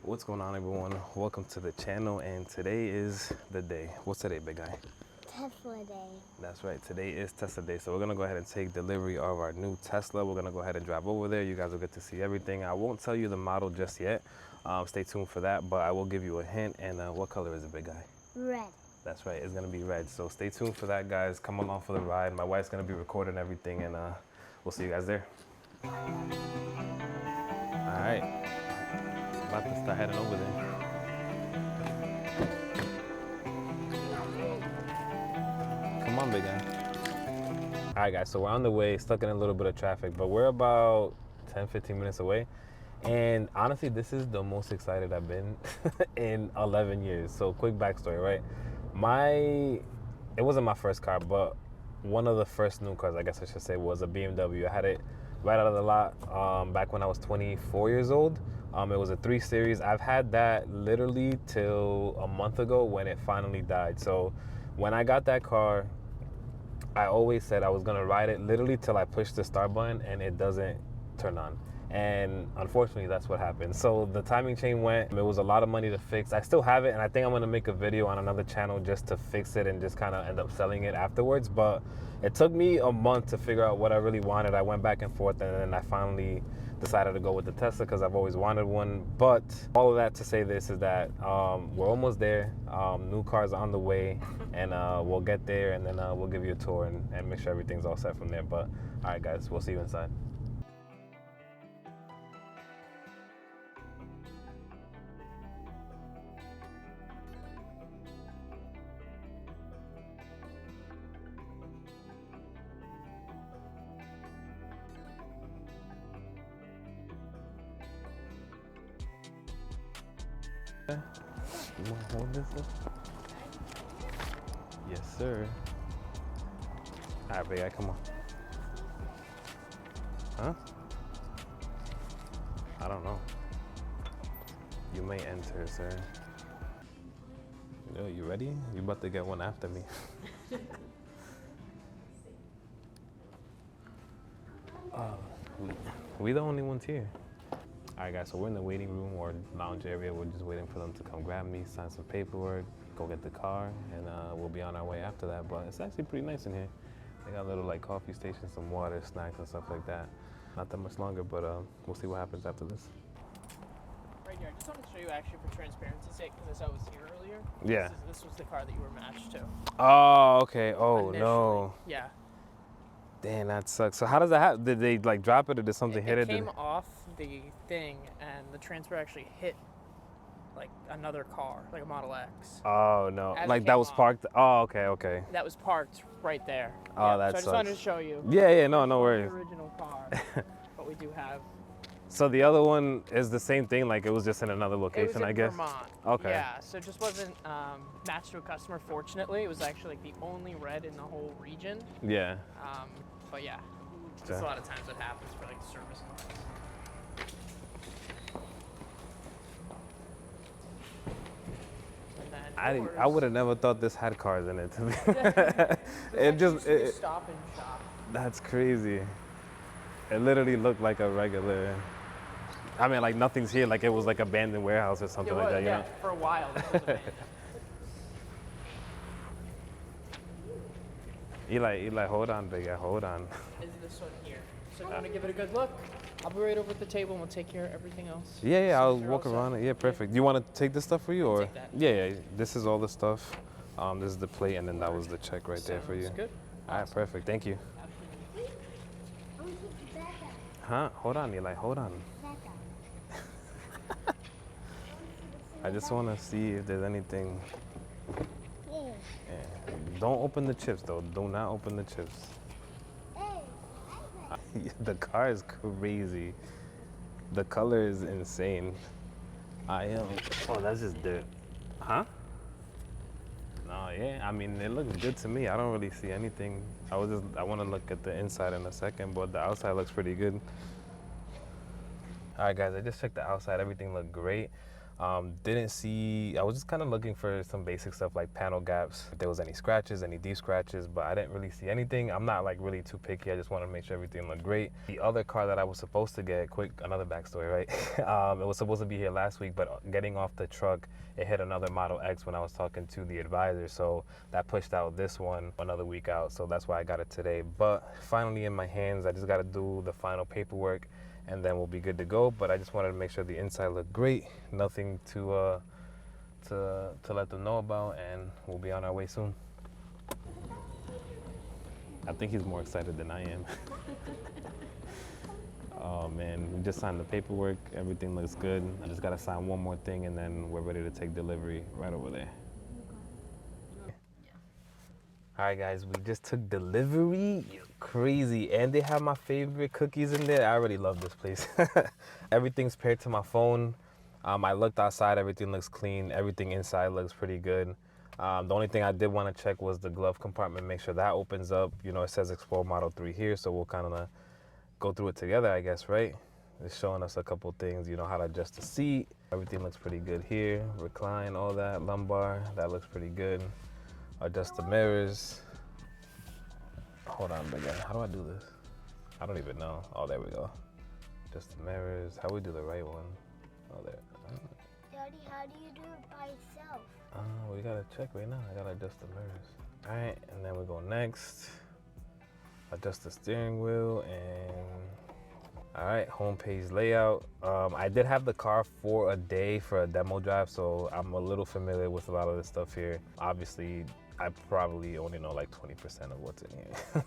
What's going on, everyone? Welcome to the channel, and today is the day. What's today, big guy? Tesla Day. That's right, today is Tesla Day, so we're gonna go ahead and take delivery of our new Tesla. We're gonna go ahead and drive over there. You guys will get to see everything. I won't tell you the model just yet. Stay tuned for that, but I will give you a hint. And what color is it, big guy? Red. That's right, it's gonna be red. So stay tuned for that, guys. Come along for the ride. My wife's gonna be recording everything, and we'll see you guys there. All right, about to start heading over there. Come on, big guy. All right, guys, so we're on the way, stuck in a little bit of traffic, but we're about 10-15 minutes away. And honestly, this is the most excited I've been in 11 years. So quick backstory, right? It wasn't my first car, but one of the first new cars, I guess I should say, was a BMW. I had it right out of the lot back when I was 24 years old. It was a 3 Series. I've had that literally till a month ago when it finally died. So when I got that car, I always said I was gonna ride it literally till I push the start button and it doesn't turn on. And unfortunately, that's what happened. So the timing chain went, it was a lot of money to fix. I still have it, and I think I'm gonna make a video on another channel just to fix it and just kind of end up selling it afterwards. But it took me a month to figure out what I really wanted. I went back and forth, and then I finally decided to go with the Tesla because I've always wanted one. But all of that to say this is that we're almost there. New cars on the way, and we'll get there, and then we'll give you a tour and make sure everything's all set from there. But all right, guys, we'll see you inside. You want to hold this up? Yes, sir. All right, big guy, come on. Huh? I don't know. You may enter, sir. Yo, you ready? You about to get one after me. We the only ones here. All right, guys, so we're in the waiting room or lounge area. We're just waiting for them to come grab me, sign some paperwork, go get the car, and we'll be on our way after that. But it's actually pretty nice in here. They got a little like coffee station, some water, snacks, and stuff like that. Not that much longer, but we'll see what happens after this. Right here, I just wanted to show you actually for transparency's sake, because I saw it was here earlier. Yeah. This was the car that you were matched to. Oh, okay. Oh, initially. no. Yeah. Damn, that sucks. So how does that happen? Did they like drop it or did something hit it? It came off the thing, and the transfer actually hit like another car, like a Model X. Oh, no. As it Like that came was off. parked? Oh, okay, okay. That was parked right there. Oh, yeah. that So I just sucks. wanted to show you. Yeah, no This is worries. The original car, but we do have. So the other one is the same thing, like it was just in another It was location, in I guess? Vermont. Okay. Yeah, so it just wasn't matched to a customer. Fortunately, it was actually like the only red in the whole region. Yeah. But yeah, Okay. just a lot of times what happens for like service cars. And then I would have never thought this had cars in it. To me. it just it, Stop and Shop. that's crazy. It literally looked like a regular. I mean, like nothing's here. Like it was like abandoned warehouse or something like that. You yeah, know? for a while. This was abandoned. Eli, hold on, big guy, hold on. Is this one here? So I'm gonna give it a good look. I'll be right over at the table and we'll take care of everything else. Yeah, I'll You're walk all set? around it. Yeah, perfect. Do you want to take this stuff for you or? take that. Yeah. This is all the stuff. This is the plate, and then that was the check right there for you. Sounds good. All right, perfect. Thank you. Absolutely. I want to take the back out. Huh? Hold on, Eli. Hold on. Back out. I just want to see if there's anything. Yeah. Yeah. Don't open the chips, though. Do not open the chips. Hey, The car is crazy. The color is insane. I am. Oh, that's just dirt. Huh? No, yeah. I mean, it looks good to me. I don't really see anything. I want to look at the inside in a second, but the outside looks pretty good. All right, guys. I just checked the outside. Everything looked great. Didn't see, I was just kind of looking for some basic stuff like panel gaps, if there was any scratches, any deep scratches, but I didn't really see anything. I'm not like really too picky. I just want to make sure everything looked great. The other car that I was supposed to get, another backstory, right? It was supposed to be here last week, but getting off the truck, it hit another Model X when I was talking to the advisor. So that pushed out this one another week out. So that's why I got it today. But finally in my hands, I just got to do the final paperwork and then we'll be good to go. But I just wanted to make sure the inside looked great. Nothing to let them know about, and we'll be on our way soon. I think he's more excited than I am. Oh man, we just signed the paperwork. Everything looks good. I just gotta sign one more thing and then we're ready to take delivery right over there. All right, guys, we just took delivery. Crazy. And they have my favorite cookies in there. I already love this place. Everything's paired to my phone. I looked outside. Everything looks clean. Everything inside looks pretty good. The only thing I did want to check was the glove compartment. Make sure that opens up. You know, it says Explorer Model 3 here, so we'll kind of go through it together, I guess, right? It's showing us a couple things, you know, how to adjust the seat. Everything looks pretty good here. Recline, all that. Lumbar, that looks pretty good. Adjust the mirrors. Hold on, big guy. How do I do this? I don't even know. Oh, there we go. Adjust the mirrors. How do we do the right one? Oh, there. Daddy, how do you do it by yourself? We gotta check right now. I gotta adjust the mirrors. All right, and then we go next. Adjust the steering wheel and all right, homepage layout. I did have the car for a day for a demo drive, so I'm a little familiar with a lot of this stuff here. Obviously, I probably only know like 20% of what's in here.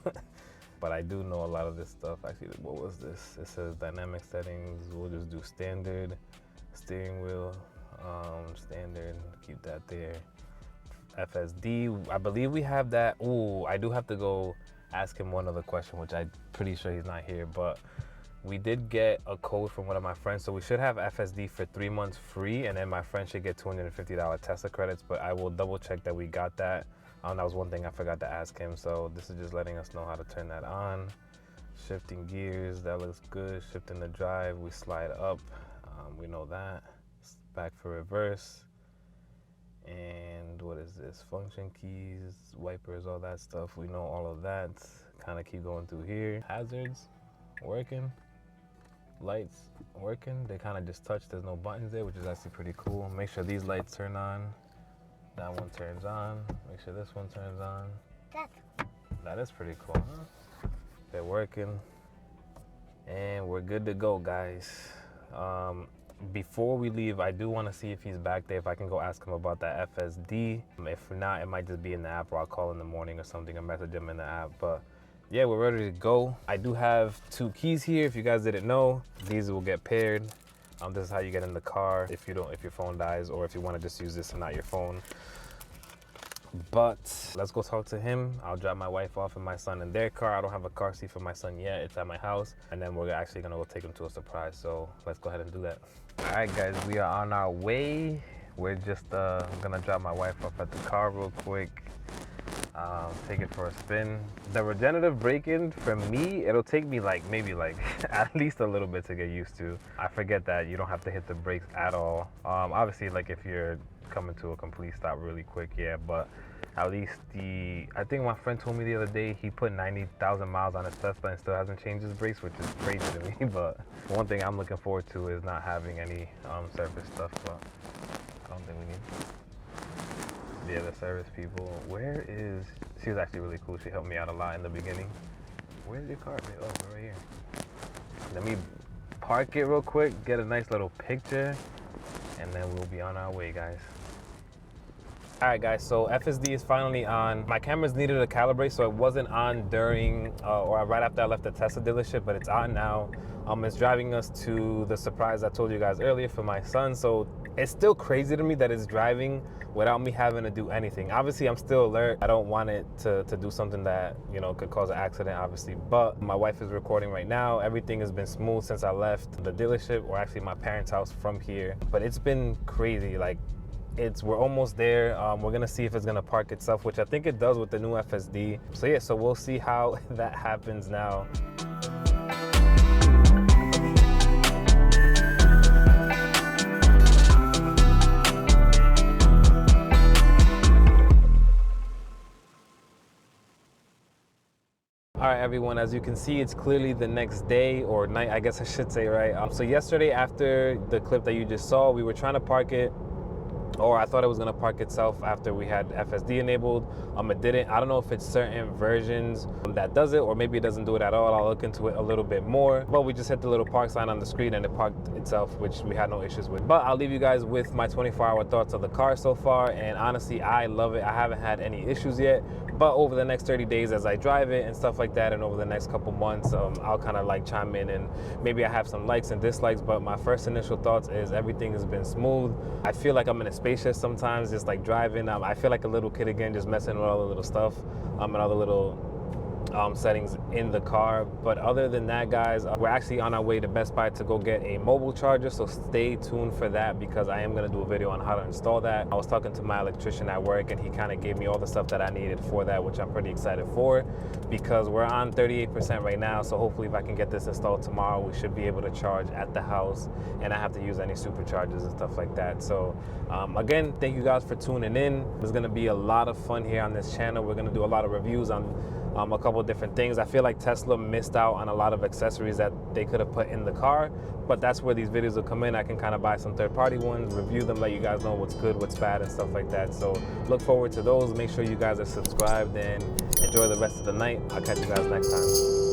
But I do know a lot of this stuff. Actually, what was this? It says dynamic settings. We'll just do standard. Steering wheel, standard, keep that there. FSD, I believe we have that. Ooh, I do have to go ask him one other question, which I'm pretty sure he's not here, but we did get a code from one of my friends, so we should have FSD for 3 months free, and then my friend should get $250 Tesla credits, but I will double check that we got that. That was one thing I forgot to ask him, so this is just letting us know how to turn that on. Shifting gears, that looks good. Shifting the drive, we slide up. We know that. Back for reverse. And what is this? Function keys, wipers, all that stuff. We know all of that. Kind of keep going through here. Hazards, working. Lights, working. They kind of just touch. There's no buttons there, which is actually pretty cool. Make sure these lights turn on. That one turns on. Make sure this one turns on. That is pretty cool, huh? They're working. And we're good to go, guys. Before we leave, I do want to see if he's back there, if I can go ask him about that FSD. If not, it might just be in the app, or I'll call in the morning or something and message him in the app. But yeah, we're ready to go. I do have 2 keys here. If you guys didn't know, these will get paired. This is how you get in the car if your phone dies, or if you want to just use this and not your phone. But let's go talk to him. I'll drop my wife off and my son in their car. I don't have a car seat for my son yet. It's at my house. And then we're actually gonna go take him to a surprise. So let's go ahead and do that. All right, guys, we are on our way. We're just gonna drop my wife off at the car real quick. Take it for a spin. The regenerative braking, for me, it'll take me maybe at least a little bit to get used to. I forget that you don't have to hit the brakes at all. Obviously, if you're coming to a complete stop really quick, yeah, but at least I think my friend told me the other day he put 90,000 miles on his Tesla and still hasn't changed his brakes, which is crazy to me. But one thing I'm looking forward to is not having any surface stuff, but I don't think we need. Yeah, the service people. She was actually really cool. She helped me out a lot in the beginning. Where's your car? Oh, right here. Let me park it real quick, get a nice little picture, and then we'll be on our way, guys. All right, guys, so FSD is finally on. My cameras needed to calibrate, so it wasn't on during or right after I left the Tesla dealership, but it's on now. It's driving us to the surprise I told you guys earlier for my son. So it's still crazy to me that it's driving without me having to do anything. Obviously, I'm still alert. I don't want it to do something that, could cause an accident, obviously. But my wife is recording right now. Everything has been smooth since I left the dealership, or actually my parents' house from here. But it's been crazy. We're almost there. We're gonna see if it's gonna park itself, which I think it does with the new FSD. So yeah, so we'll see how that happens now. everyone. As you can see, it's clearly the next day or night, I guess I should say, right? So yesterday, after the clip that you just saw, we were trying to park it, or I thought it was gonna park itself after we had FSD enabled. It didn't. I don't know if it's certain versions that does it, or maybe it doesn't do it at all. I'll look into it a little bit more. But we just hit the little park sign on the screen and it parked itself, which we had no issues with. But I'll leave you guys with my 24-hour thoughts of the car so far. And honestly, I love it. I haven't had any issues yet. But over the next 30 days as I drive it and stuff like that, and over the next couple months, I'll kind of like chime in, and maybe I have some likes and dislikes. But my first initial thoughts is everything has been smooth. I feel like I'm in a spaceship sometimes, just like driving. I feel like a little kid again, just messing with all the little stuff and all the little settings in the car. But other than that, guys, we're actually on our way to Best Buy to go get a mobile charger, so stay tuned for that, because I am going to do a video on how to install that. I was talking to my electrician at work, and he kind of gave me all the stuff that I needed for that, which I'm pretty excited for, because we're on 38% right now. So hopefully if I can get this installed tomorrow, we should be able to charge at the house and not have to use any superchargers and stuff like that. So again, thank you guys for tuning in. There's going to be a lot of fun here on this channel. We're going to do a lot of reviews on a couple of different things. I feel like Tesla missed out on a lot of accessories that they could have put in the car, but that's where these videos will come in. I can kind of buy some third-party ones, review them, let you guys know what's good, what's bad, and stuff like that. So look forward to those. Make sure you guys are subscribed and enjoy the rest of the night. I'll catch you guys next time.